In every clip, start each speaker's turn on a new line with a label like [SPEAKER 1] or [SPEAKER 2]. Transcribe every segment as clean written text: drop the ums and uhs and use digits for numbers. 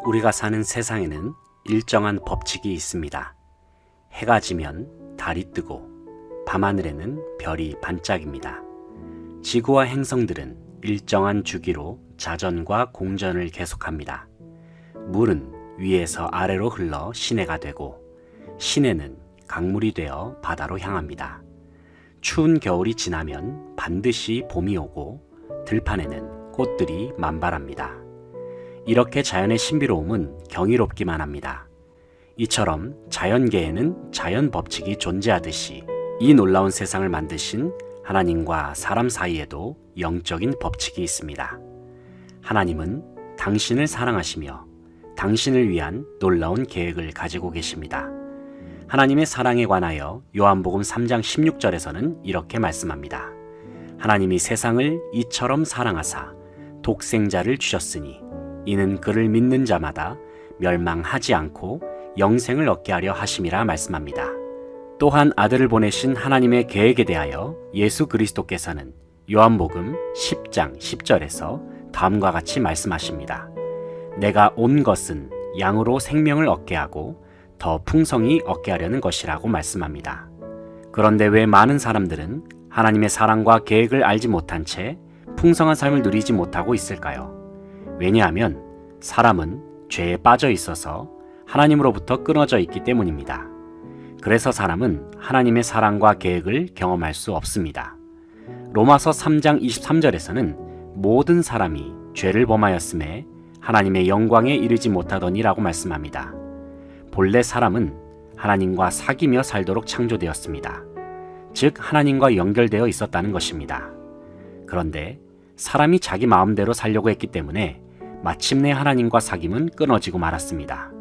[SPEAKER 1] 우리가 사는 세상에는 일정한 법칙이 있습니다. 해가 지면 달이 뜨고 밤하늘에는 별이 반짝입니다. 지구와 행성들은 일정한 주기로 자전과 공전을 계속합니다. 물은 위에서 아래로 흘러 시내가 되고 시내는 강물이 되어 바다로 향합니다. 추운 겨울이 지나면 반드시 봄이 오고 들판에는 꽃들이 만발합니다. 이렇게 자연의 신비로움은 경이롭기만 합니다. 이처럼 자연계에는 자연 법칙이 존재하듯이 이 놀라운 세상을 만드신 하나님과 사람 사이에도 영적인 법칙이 있습니다. 하나님은 당신을 사랑하시며 당신을 위한 놀라운 계획을 가지고 계십니다. 하나님의 사랑에 관하여 요한복음 3장 16절에서는 이렇게 말씀합니다. 하나님이 세상을 이처럼 사랑하사 독생자를 주셨으니 이는 그를 믿는 자마다 멸망하지 않고 영생을 얻게 하려 하심이라 말씀합니다. 또한 아들을 보내신 하나님의 계획에 대하여 예수 그리스도께서는 요한복음 10장 10절에서 다음과 같이 말씀하십니다. 내가 온 것은 양으로 생명을 얻게 하고 더 풍성히 얻게 하려는 것이라고 말씀합니다. 그런데 왜 많은 사람들은 하나님의 사랑과 계획을 알지 못한 채 풍성한 삶을 누리지 못하고 있을까요? 왜냐하면 사람은 죄에 빠져 있어서 하나님으로부터 끊어져 있기 때문입니다. 그래서 사람은 하나님의 사랑과 계획을 경험할 수 없습니다. 로마서 3장 23절에서는 모든 사람이 죄를 범하였음에 하나님의 영광에 이르지 못하더니라고 말씀합니다. 본래 사람은 하나님과 사귀며 살도록 창조되었습니다. 즉 하나님과 연결되어 있었다는 것입니다. 그런데 사람이 자기 마음대로 살려고 했기 때문에 마침내 하나님과 사귐은 끊어지고 말았습니다.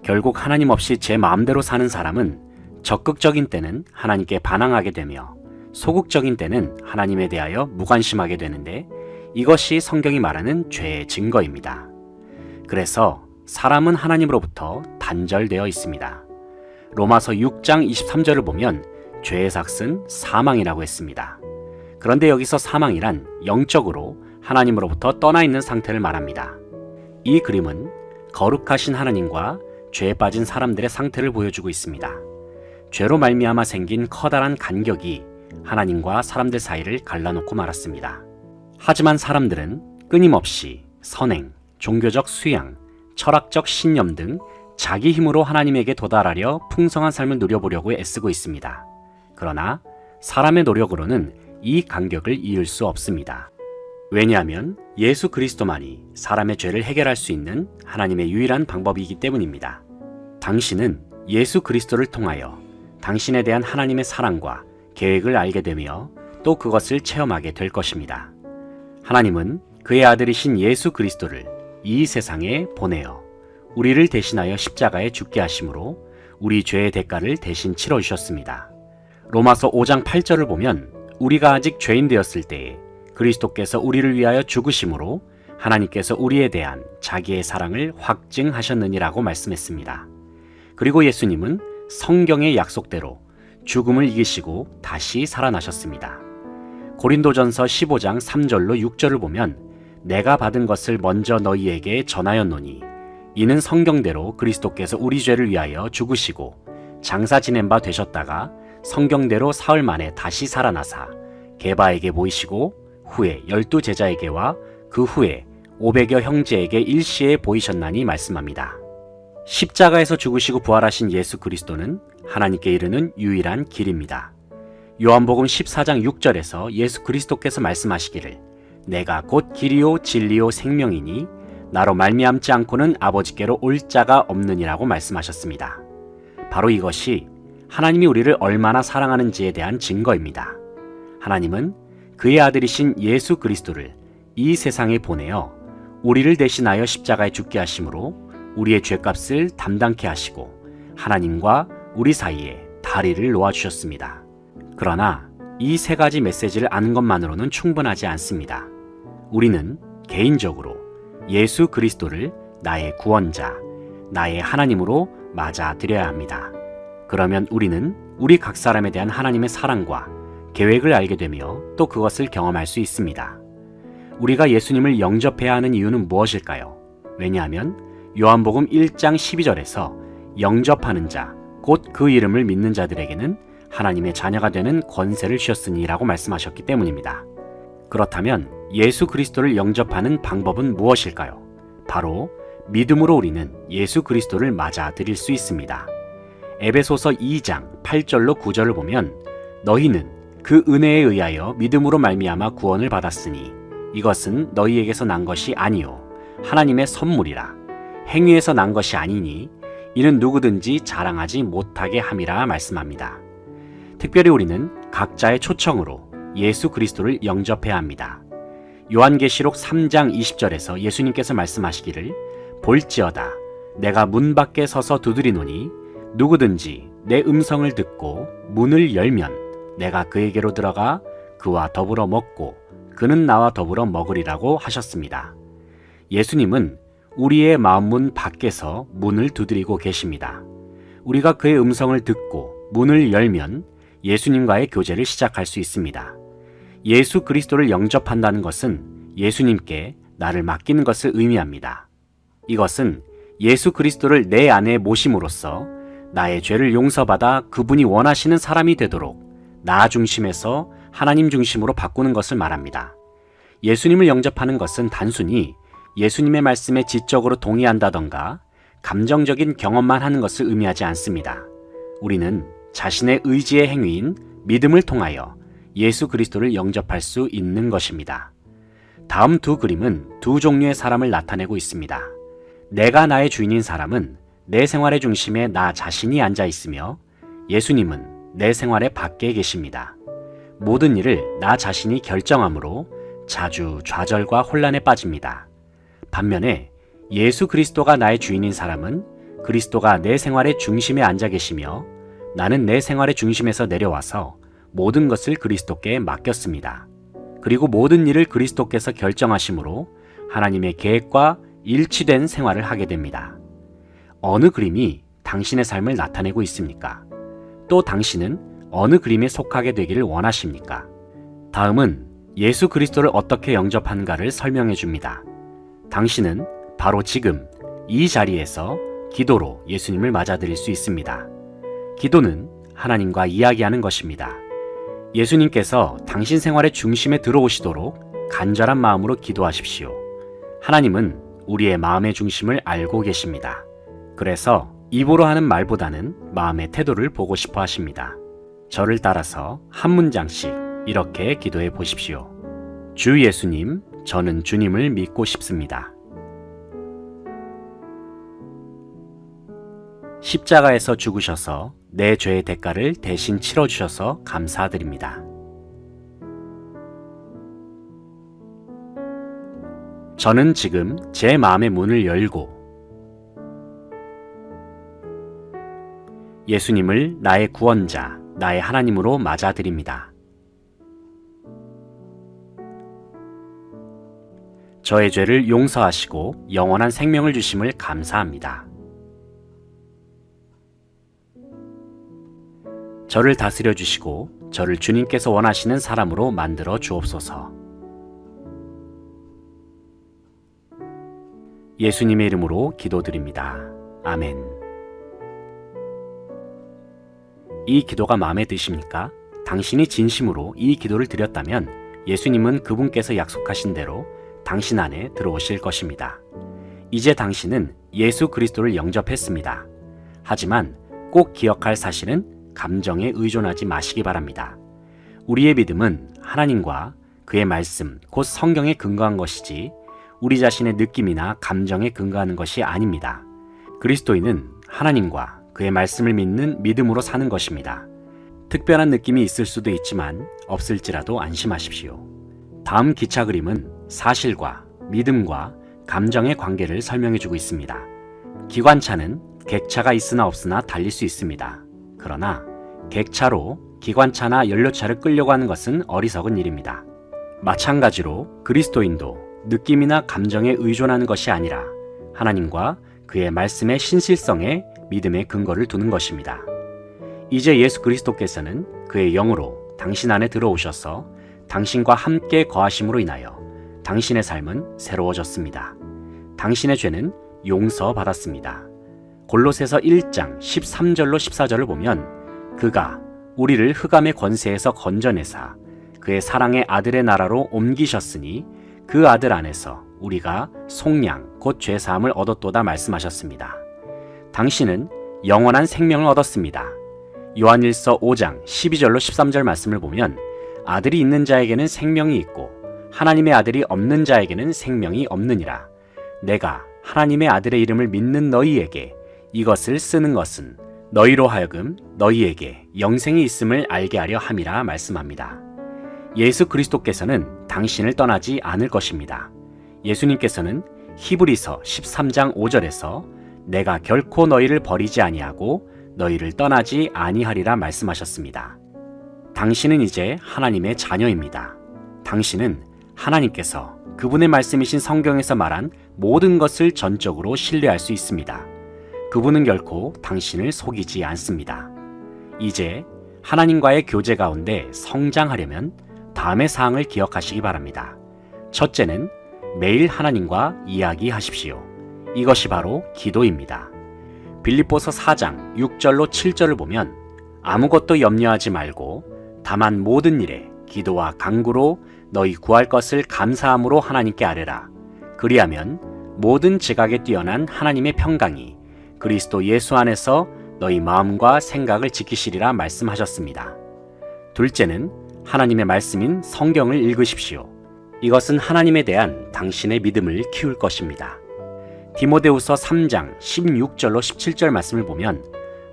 [SPEAKER 1] 결국 하나님 없이 제 마음대로 사는 사람은 적극적인 때는 하나님께 반항하게 되며 소극적인 때는 하나님에 대하여 무관심하게 되는데 이것이 성경이 말하는 죄의 증거입니다. 그래서 사람은 하나님으로부터 단절되어 있습니다. 로마서 6장 23절을 보면 죄의 삭은 사망이라고 했습니다. 그런데 여기서 사망이란 영적으로 하나님으로부터 떠나 있는 상태를 말합니다. 이 그림은 거룩하신 하나님과 죄에 빠진 사람들의 상태를 보여주고 있습니다. 죄로 말미암아 생긴 커다란 간격이 하나님과 사람들 사이를 갈라놓고 말았습니다. 하지만 사람들은 끊임없이 선행, 종교적 수양, 철학적 신념 등 자기 힘으로 하나님에게 도달하려 풍성한 삶을 누려보려고 애쓰고 있습니다. 그러나 사람의 노력으로는 이 간격을 이을 수 없습니다. 왜냐하면 예수 그리스도만이 사람의 죄를 해결할 수 있는 하나님의 유일한 방법이기 때문입니다. 당신은 예수 그리스도를 통하여 당신에 대한 하나님의 사랑과 계획을 알게 되며 또 그것을 체험하게 될 것입니다. 하나님은 그의 아들이신 예수 그리스도를 이 세상에 보내어 우리를 대신하여 십자가에 죽게 하심으로 우리 죄의 대가를 대신 치러 주셨습니다. 로마서 5장 8절을 보면 우리가 아직 죄인 되었을 때에 그리스도께서 우리를 위하여 죽으심으로 하나님께서 우리에 대한 자기의 사랑을 확증하셨느니라고 말씀했습니다. 그리고 예수님은 성경의 약속대로 죽음을 이기시고 다시 살아나셨습니다. 고린도전서 15장 3절로 6절을 보면 내가 받은 것을 먼저 너희에게 전하였노니 이는 성경대로 그리스도께서 우리 죄를 위하여 죽으시고 장사 지낸 바 되셨다가 성경대로 사흘 만에 다시 살아나사 게바에게 보이시고 후에 12 제자에게와 그 후에 500여 형제에게 일시에 보이셨나니 말씀합니다. 십자가에서 죽으시고 부활하신 예수 그리스도는 하나님께 이르는 유일한 길입니다. 요한복음 14장 6절에서 예수 그리스도께서 말씀하시기를 내가 곧 길이요 진리요 생명이니 나로 말미암지 않고는 아버지께로 올 자가 없느니라고 말씀하셨습니다. 바로 이것이 하나님이 우리를 얼마나 사랑하는지에 대한 증거입니다. 하나님은 그의 아들이신 예수 그리스도를 이 세상에 보내어 우리를 대신하여 십자가에 죽게 하심으로 우리의 죄값을 담당케 하시고 하나님과 우리 사이에 다리를 놓아주셨습니다. 그러나 이 세 가지 메시지를 아는 것만으로는 충분하지 않습니다. 우리는 개인적으로 예수 그리스도를 나의 구원자, 나의 하나님으로 맞아들여야 합니다. 그러면 우리는 우리 각 사람에 대한 하나님의 사랑과 계획을 알게 되며 또 그것을 경험할 수 있습니다. 우리가 예수님을 영접해야 하는 이유는 무엇일까요? 왜냐하면 요한복음 1장 12절에서 영접하는 자, 곧 그 이름을 믿는 자들에게는 하나님의 자녀가 되는 권세를 주셨으니 라고 말씀하셨기 때문입니다. 그렇다면 예수 그리스도를 영접하는 방법은 무엇일까요? 바로 믿음으로 우리는 예수 그리스도를 맞아들일 수 있습니다. 에베소서 2장 8절로 9절을 보면 너희는 그 은혜에 의하여 믿음으로 말미암아 구원을 받았으니 이것은 너희에게서 난 것이 아니요 하나님의 선물이라. 행위에서 난 것이 아니니 이는 누구든지 자랑하지 못하게 함이라 말씀합니다. 특별히 우리는 각자의 초청으로 예수 그리스도를 영접해야 합니다. 요한계시록 3장 20절에서 예수님께서 말씀하시기를 볼지어다 내가 문 밖에 서서 두드리노니 누구든지 내 음성을 듣고 문을 열면 내가 그에게로 들어가 그와 더불어 먹고 그는 나와 더불어 먹으리라고 하셨습니다. 예수님은 우리의 마음문 밖에서 문을 두드리고 계십니다. 우리가 그의 음성을 듣고 문을 열면 예수님과의 교제를 시작할 수 있습니다. 예수 그리스도를 영접한다는 것은 예수님께 나를 맡기는 것을 의미합니다. 이것은 예수 그리스도를 내 안에 모심으로써 나의 죄를 용서받아 그분이 원하시는 사람이 되도록 나 중심에서 하나님 중심으로 바꾸는 것을 말합니다. 예수님을 영접하는 것은 단순히 예수님의 말씀에 지적으로 동의한다던가 감정적인 경험만 하는 것을 의미하지 않습니다. 우리는 자신의 의지의 행위인 믿음을 통하여 예수 그리스도를 영접할 수 있는 것입니다. 다음 두 그림은 두 종류의 사람을 나타내고 있습니다. 내가 나의 주인인 사람은 내 생활의 중심에 나 자신이 앉아 있으며 예수님은 내 생활의 밖에 계십니다. 모든 일을 나 자신이 결정하므로 자주 좌절과 혼란에 빠집니다. 반면에 예수 그리스도가 나의 주인인 사람은 그리스도가 내 생활의 중심에 앉아 계시며 나는 내 생활의 중심에서 내려와서 모든 것을 그리스도께 맡겼습니다. 그리고 모든 일을 그리스도께서 결정하심으로 하나님의 계획과 일치된 생활을 하게 됩니다. 어느 그림이 당신의 삶을 나타내고 있습니까? 또 당신은 어느 그림에 속하게 되기를 원하십니까? 다음은 예수 그리스도를 어떻게 영접하는가를 설명해 줍니다. 당신은 바로 지금 이 자리에서 기도로 예수님을 맞아들일 수 있습니다. 기도는 하나님과 이야기하는 것입니다. 예수님께서 당신 생활의 중심에 들어오시도록 간절한 마음으로 기도하십시오. 하나님은 우리의 마음의 중심을 알고 계십니다. 그래서 입으로 하는 말보다는 마음의 태도를 보고 싶어 하십니다. 저를 따라서 한 문장씩 이렇게 기도해 보십시오. 주 예수님, 저는 주님을 믿고 싶습니다. 십자가에서 죽으셔서 내 죄의 대가를 대신 치러주셔서 감사드립니다. 저는 지금 제 마음의 문을 열고 예수님을 나의 구원자, 나의 하나님으로 맞아들입니다. 저의 죄를 용서하시고 영원한 생명을 주심을 감사합니다. 저를 다스려 주시고 저를 주님께서 원하시는 사람으로 만들어 주옵소서. 예수님의 이름으로 기도드립니다. 아멘. 이 기도가 마음에 드십니까? 당신이 진심으로 이 기도를 드렸다면 예수님은 그분께서 약속하신 대로 당신 안에 들어오실 것입니다. 이제 당신은 예수 그리스도를 영접했습니다. 하지만 꼭 기억할 사실은 감정에 의존하지 마시기 바랍니다. 우리의 믿음은 하나님과 그의 말씀, 곧 성경에 근거한 것이지 우리 자신의 느낌이나 감정에 근거하는 것이 아닙니다. 그리스도인은 하나님과 그의 말씀을 믿는 믿음으로 사는 것입니다. 특별한 느낌이 있을 수도 있지만 없을지라도 안심하십시오. 다음 기차 그림은 사실과 믿음과 감정의 관계를 설명해주고 있습니다. 기관차는 객차가 있으나 없으나 달릴 수 있습니다. 그러나 객차로 기관차나 연료차를 끌려고 하는 것은 어리석은 일입니다. 마찬가지로 그리스도인도 느낌이나 감정에 의존하는 것이 아니라 하나님과 그의 말씀의 신실성에 믿음의 근거를 두는 것입니다. 이제 예수 그리스도께서는 그의 영으로 당신 안에 들어오셔서 당신과 함께 거하심으로 인하여 당신의 삶은 새로워졌습니다. 당신의 죄는 용서받았습니다. 골로새서 1장 13절로 14절을 보면 그가 우리를 흑암의 권세에서 건져내사 그의 사랑의 아들의 나라로 옮기셨으니 그 아들 안에서 우리가 속량 곧 죄사함을 얻었도다 말씀하셨습니다. 당신은 영원한 생명을 얻었습니다. 요한일서 5장 12절로 13절 말씀을 보면 아들이 있는 자에게는 생명이 있고 하나님의 아들이 없는 자에게는 생명이 없느니라. 내가 하나님의 아들의 이름을 믿는 너희에게 이것을 쓰는 것은 너희로 하여금 너희에게 영생이 있음을 알게 하려 함이라 말씀합니다. 예수 그리스도께서는 당신을 떠나지 않을 것입니다. 예수님께서는 히브리서 13장 5절에서 내가 결코 너희를 버리지 아니하고 너희를 떠나지 아니하리라 말씀하셨습니다. 당신은 이제 하나님의 자녀입니다. 당신은 하나님께서 그분의 말씀이신 성경에서 말한 모든 것을 전적으로 신뢰할 수 있습니다. 그분은 결코 당신을 속이지 않습니다. 이제 하나님과의 교제 가운데 성장하려면 다음의 사항을 기억하시기 바랍니다. 첫째는 매일 하나님과 이야기하십시오. 이것이 바로 기도입니다. 빌립보서 4장 6절로 7절을 보면 아무것도 염려하지 말고 다만 모든 일에 기도와 간구로 너희 구할 것을 감사함으로 하나님께 아뢰라. 그리하면 모든 지각에 뛰어난 하나님의 평강이 그리스도 예수 안에서 너희 마음과 생각을 지키시리라 말씀하셨습니다. 둘째는 하나님의 말씀인 성경을 읽으십시오. 이것은 하나님에 대한 당신의 믿음을 키울 것입니다. 디모데후서 3장 16절로 17절 말씀을 보면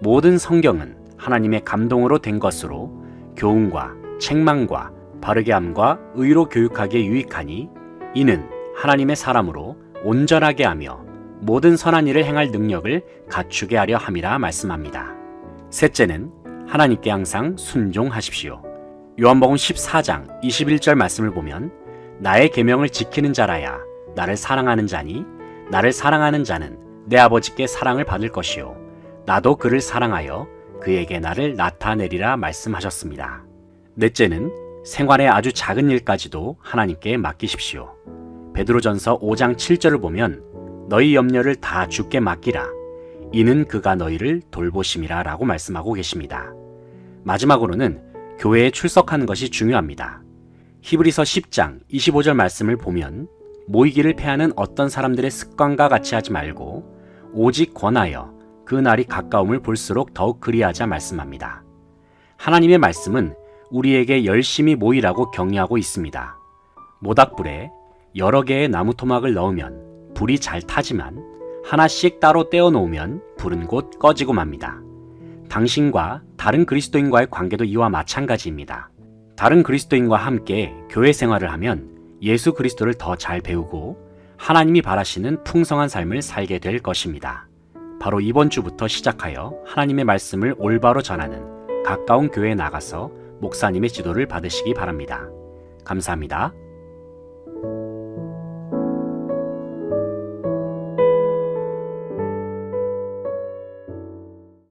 [SPEAKER 1] 모든 성경은 하나님의 감동으로 된 것으로 교훈과 책망과 바르게 함과 의로 교육하기에 유익하니 이는 하나님의 사람으로 온전하게 하며 모든 선한 일을 행할 능력을 갖추게 하려 함이라 말씀합니다. 셋째는 하나님께 항상 순종하십시오. 요한복음 14장 21절 말씀을 보면 나의 계명을 지키는 자라야 나를 사랑하는 자니 나를 사랑하는 자는 내 아버지께 사랑을 받을 것이요 나도 그를 사랑하여 그에게 나를 나타내리라 말씀하셨습니다. 넷째는 생활의 아주 작은 일까지도 하나님께 맡기십시오. 베드로전서 5장 7절을 보면 너희 염려를 다 주께 맡기라. 이는 그가 너희를 돌보심이라 라고 말씀하고 계십니다. 마지막으로는 교회에 출석하는 것이 중요합니다. 히브리서 10장 25절 말씀을 보면 모이기를 패하는 어떤 사람들의 습관과 같이 하지 말고 오직 권하여 그 날이 가까움을 볼수록 더욱 그리하자 말씀합니다. 하나님의 말씀은 우리에게 열심히 모이라고 격려하고 있습니다. 모닥불에 여러 개의 나무 토막을 넣으면 불이 잘 타지만 하나씩 따로 떼어 놓으면 불은 곧 꺼지고 맙니다. 당신과 다른 그리스도인과의 관계도 이와 마찬가지입니다. 다른 그리스도인과 함께 교회 생활을 하면 예수 그리스도를 더 잘 배우고 하나님이 바라시는 풍성한 삶을 살게 될 것입니다. 바로 이번 주부터 시작하여 하나님의 말씀을 올바로 전하는 가까운 교회에 나가서 목사님의 지도를 받으시기 바랍니다. 감사합니다.